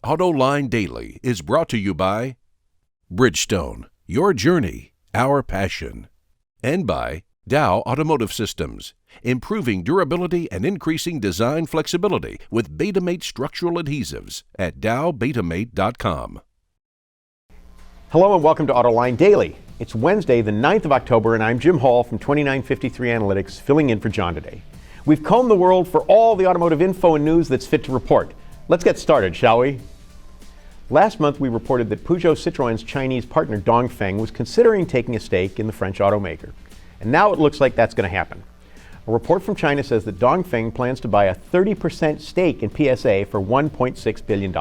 Autoline Daily is brought to you by Bridgestone, your journey, our passion, and by Dow Automotive Systems, improving durability and increasing design flexibility with Betamate structural adhesives at dowbetamate.com. Hello and welcome to Autoline Daily. It's Wednesday, the 9th of October, and I'm Jim Hall from 2953 Analytics, filling in for John today. We've combed the world for all the automotive info and news that's fit to report. Let's get started, shall we? Last month, we reported that Peugeot Citroën's Chinese partner Dongfeng was considering taking a stake in the French automaker. And now it looks like that's going to happen. A report from China says that Dongfeng plans to buy a 30% stake in PSA for $1.6 billion.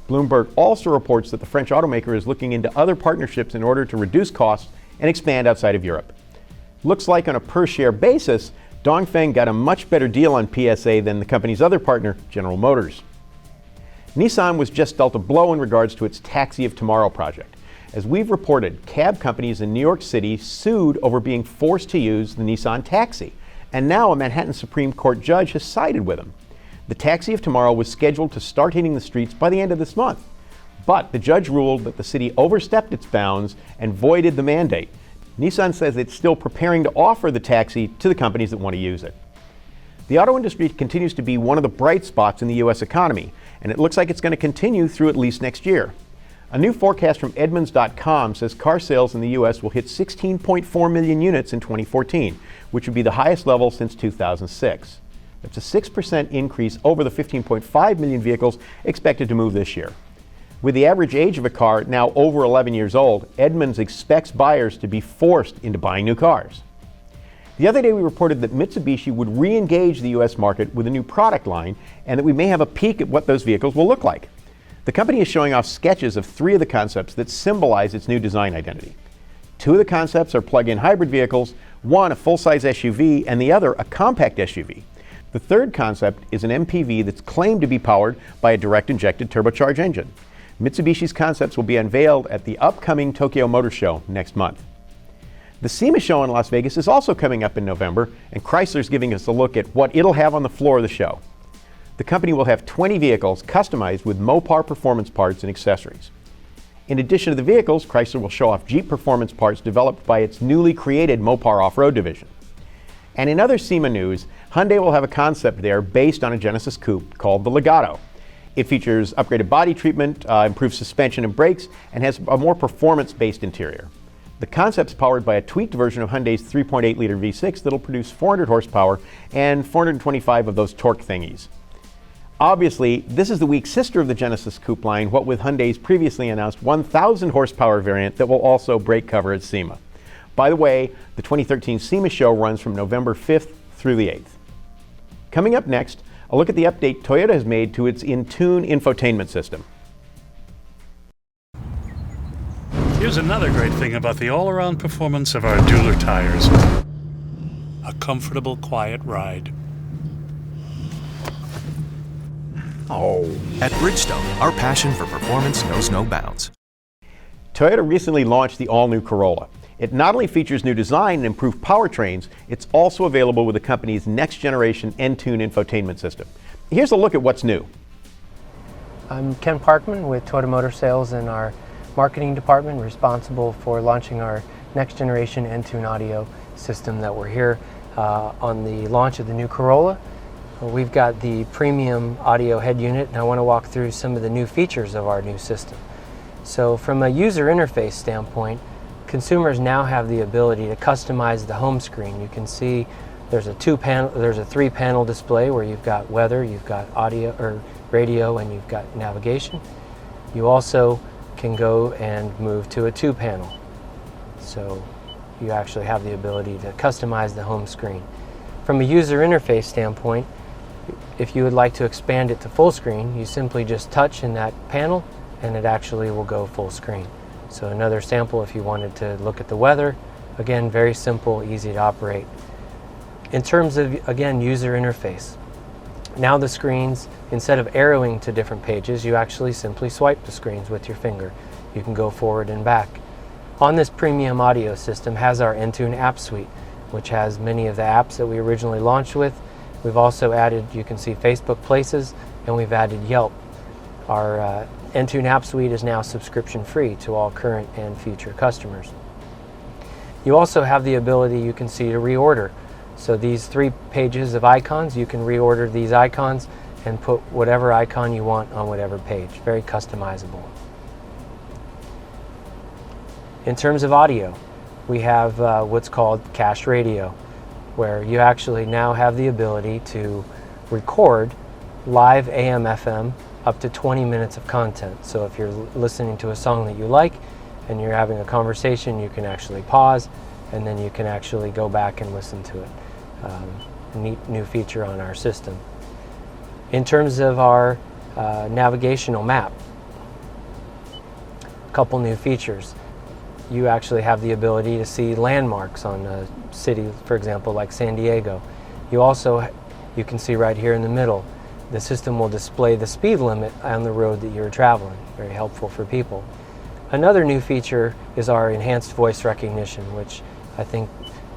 Bloomberg also reports that the French automaker is looking into other partnerships in order to reduce costs and expand outside of Europe. Looks like on a per-share basis, Dongfeng got a much better deal on PSA than the company's other partner, General Motors. Nissan was just dealt a blow in regards to its Taxi of Tomorrow project. As we've reported, cab companies in New York City sued over being forced to use the Nissan Taxi, and now a Manhattan Supreme Court judge has sided with them. The Taxi of Tomorrow was scheduled to start hitting the streets by the end of this month, but the judge ruled that the city overstepped its bounds and voided the mandate. Nissan says it's still preparing to offer the Taxi to the companies that want to use it. The auto industry continues to be one of the bright spots in the U.S. economy, and it looks like it's going to continue through at least next year. A new forecast from Edmunds.com says car sales in the U.S. will hit 16.4 million units in 2014, which would be the highest level since 2006. That's a 6% increase over the 15.5 million vehicles expected to move this year. With the average age of a car now over 11 years old, Edmunds expects buyers to be forced into buying new cars. The other day we reported that Mitsubishi would re-engage the U.S. market with a new product line and that we may have a peek at what those vehicles will look like. The company is showing off sketches of 3 of the concepts that symbolize its new design identity. 2 of the concepts are plug-in hybrid vehicles, one a full-size SUV and the other a compact SUV. The third concept is an MPV that's claimed to be powered by a direct-injected turbocharged engine. Mitsubishi's concepts will be unveiled at the upcoming Tokyo Motor Show next month. The SEMA show in Las Vegas is also coming up in November, and Chrysler's giving us a look at what it'll have on the floor of the show. The company will have 20 vehicles customized with Mopar performance parts and accessories. In addition to the vehicles, Chrysler will show off Jeep performance parts developed by its newly created Mopar off-road division. And in other SEMA news, Hyundai will have a concept there based on a Genesis coupe called the Legato. It features upgraded body treatment, improved suspension and brakes, and has a more performance-based interior. The concept's powered by a tweaked version of Hyundai's 3.8-liter V6 that'll produce 400 horsepower and 425 of those torque thingies. Obviously, this is the weak sister of the Genesis coupe line, what with Hyundai's previously announced 1,000 horsepower variant that will also break cover at SEMA. By the way, the 2013 SEMA show runs from November 5th through the 8th. Coming up next, a look at the update Toyota has made to its InTune infotainment system. Here's another great thing about the all-around performance of our Dueler tires. A comfortable, quiet ride. At Bridgestone, our passion for performance knows no bounds. Toyota recently launched the all-new Corolla. It not only features new design and improved powertrains, it's also available with the company's next-generation InTune infotainment system. Here's a look at what's new. I'm Ken Parkman with Toyota Motor Sales in our marketing department, responsible for launching our next-generation InTune audio system that we're here on the launch of the new Corolla. We've got the premium audio head unit, and I want to walk through some of the new features of our new system. So from a user interface standpoint, consumers now have the ability to customize the home screen. You can see there's a 3-panel display where you've got weather, you've got audio or radio, and you've got navigation. You also can go and move to a 2-panel. So you actually have the ability to customize the home screen. From a user interface standpoint, if you would like to expand it to full screen, you simply just touch in that panel and it actually will go full screen. So another sample if you wanted to look at the weather. Again, very simple, easy to operate. In terms of, again, user interface, now the screens, instead of arrowing to different pages, you actually simply swipe the screens with your finger. You can go forward and back. On this premium audio system has our InTune app suite, which has many of the apps that we originally launched with. We've also added, you can see Facebook Places, and we've added Yelp. Our Entune app suite is now subscription free to all current and future customers. You also have the ability, you can see, to reorder. So these 3 pages of icons, you can reorder these icons and put whatever icon you want on whatever page. Very customizable. In terms of audio, we have what's called cached radio, where you actually now have the ability to record live AM/FM up to 20 minutes of content. So if you're listening to a song that you like and you're having a conversation, you can actually pause and then you can actually go back and listen to it. Neat new feature on our system. In terms of our navigational map, a couple new features. You actually have the ability to see landmarks on a city, for example, like San Diego. You can see right here in the middle, the system will display the speed limit on the road that you're traveling. Very helpful for people. Another new feature is our enhanced voice recognition, which I think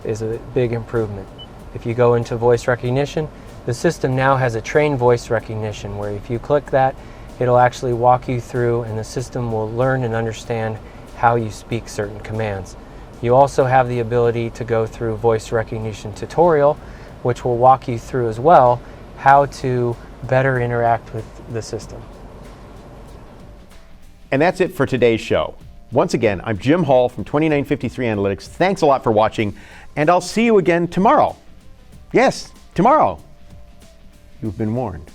is a big improvement. If you go into voice recognition, the system now has a trained voice recognition where if you click that, it'll actually walk you through and the system will learn and understand how you speak certain commands. You also have the ability to go through voice recognition tutorial, which will walk you through as well how to better interact with the system. And that's it for today's show. Once again, I'm Jim Hall from 2953 Analytics. Thanks a lot for watching, and I'll see you again tomorrow. Yes, tomorrow. You've been warned.